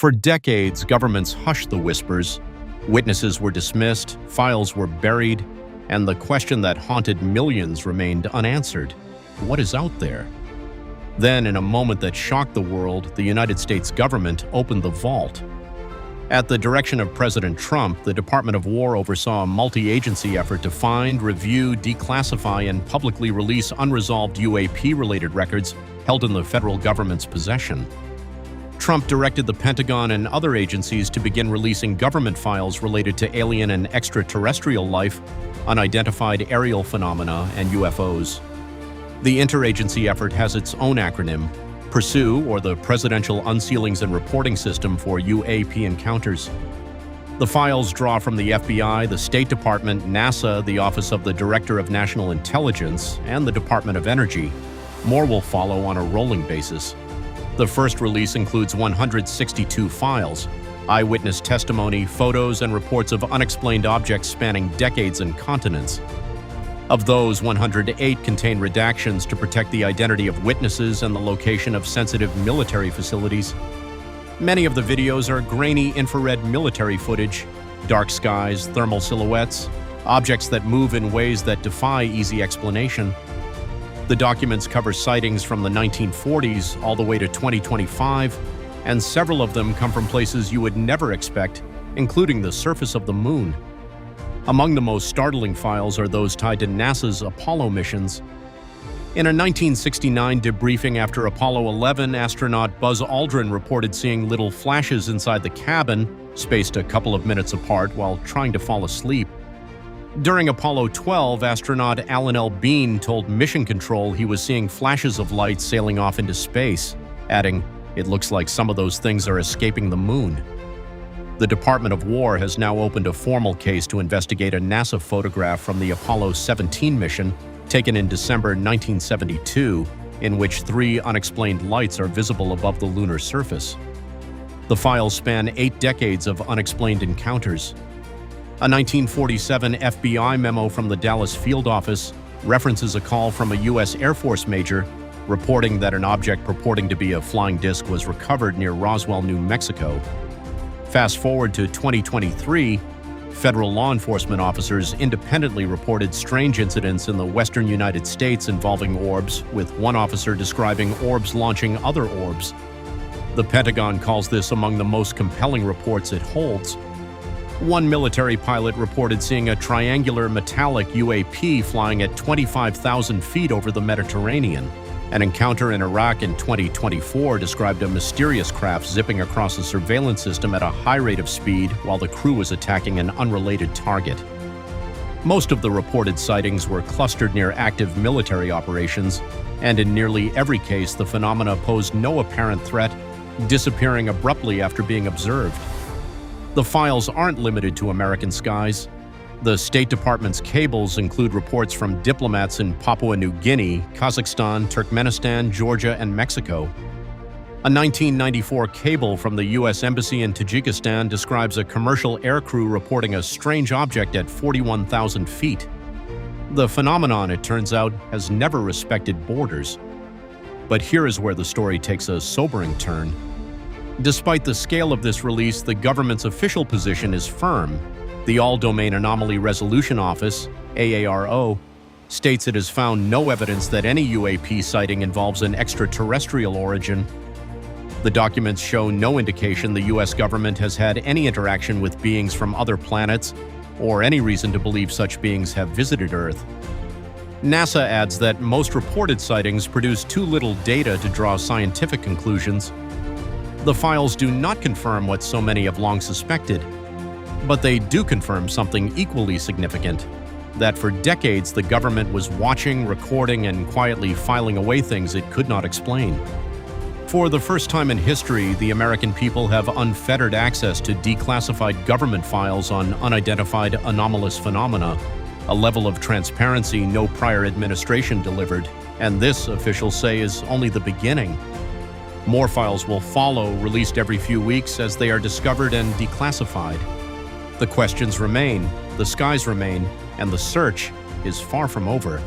For decades, governments hushed the whispers. Witnesses were dismissed, files were buried, and the question that haunted millions remained unanswered. What is out there? Then, in a moment that shocked the world, the United States government opened the vault. At the direction of President Trump, the Department of War oversaw a multi-agency effort to find, review, declassify, and publicly release unresolved UAP-related records held in the federal government's possession. Trump directed the Pentagon and other agencies to begin releasing government files related to alien and extraterrestrial life, unidentified aerial phenomena, and UFOs. The interagency effort has its own acronym, PURSUE, or the Presidential Unsealings and Reporting System for UAP Encounters. The files draw from the FBI, the State Department, NASA, the Office of the Director of National Intelligence, and the Department of Energy. More will follow on a rolling basis. The first release includes 162 files, eyewitness testimony, photos, and reports of unexplained objects spanning decades and continents. Of those, 108 contain redactions to protect the identity of witnesses and the location of sensitive military facilities. Many of the videos are grainy infrared military footage, dark skies, thermal silhouettes, objects that move in ways that defy easy explanation. The documents cover sightings from the 1940s all the way to 2025, and several of them come from places you would never expect, including the surface of the moon. Among the most startling files are those tied to NASA's Apollo missions. In a 1969 debriefing after Apollo 11, astronaut Buzz Aldrin reported seeing little flashes inside the cabin, spaced a couple of minutes apart while trying to fall asleep. During Apollo 12, astronaut Alan L. Bean told Mission Control he was seeing flashes of light sailing off into space, adding, "It looks like some of those things are escaping the moon." The Department of War has now opened a formal case to investigate a NASA photograph from the Apollo 17 mission, taken in December 1972, in which 3 unexplained lights are visible above the lunar surface. The files span 8 decades of unexplained encounters. A 1947 FBI memo from the Dallas field office references a call from a U.S. Air Force major reporting that an object purporting to be a flying disc was recovered near Roswell, New Mexico. Fast forward to 2023, federal law enforcement officers independently reported strange incidents in the western United States involving orbs, with one officer describing orbs launching other orbs. The Pentagon calls this among the most compelling reports it holds. One military pilot reported seeing a triangular metallic UAP flying at 25,000 feet over the Mediterranean. An encounter in Iraq in 2024 described a mysterious craft zipping across a surveillance system at a high rate of speed while the crew was attacking an unrelated target. Most of the reported sightings were clustered near active military operations, and in nearly every case the phenomena posed no apparent threat, disappearing abruptly after being observed. The files aren't limited to American skies. The State Department's cables include reports from diplomats in Papua New Guinea, Kazakhstan, Turkmenistan, Georgia, and Mexico. A 1994 cable from the U.S. Embassy in Tajikistan describes a commercial aircrew reporting a strange object at 41,000 feet. The phenomenon, it turns out, has never respected borders. But here is where the story takes a sobering turn. Despite the scale of this release, the government's official position is firm. The All-Domain Anomaly Resolution Office, AARO, states it has found no evidence that any UAP sighting involves an extraterrestrial origin. The documents show no indication the U.S. government has had any interaction with beings from other planets or any reason to believe such beings have visited Earth. NASA adds that most reported sightings produce too little data to draw scientific conclusions. The files do not confirm what so many have long suspected. But they do confirm something equally significant, that for decades the government was watching, recording, and quietly filing away things it could not explain. For the first time in history, the American people have unfettered access to declassified government files on unidentified anomalous phenomena, a level of transparency no prior administration delivered, and this, officials say, is only the beginning. More files will follow, released every few weeks as they are discovered and declassified. The questions remain, the skies remain, and the search is far from over.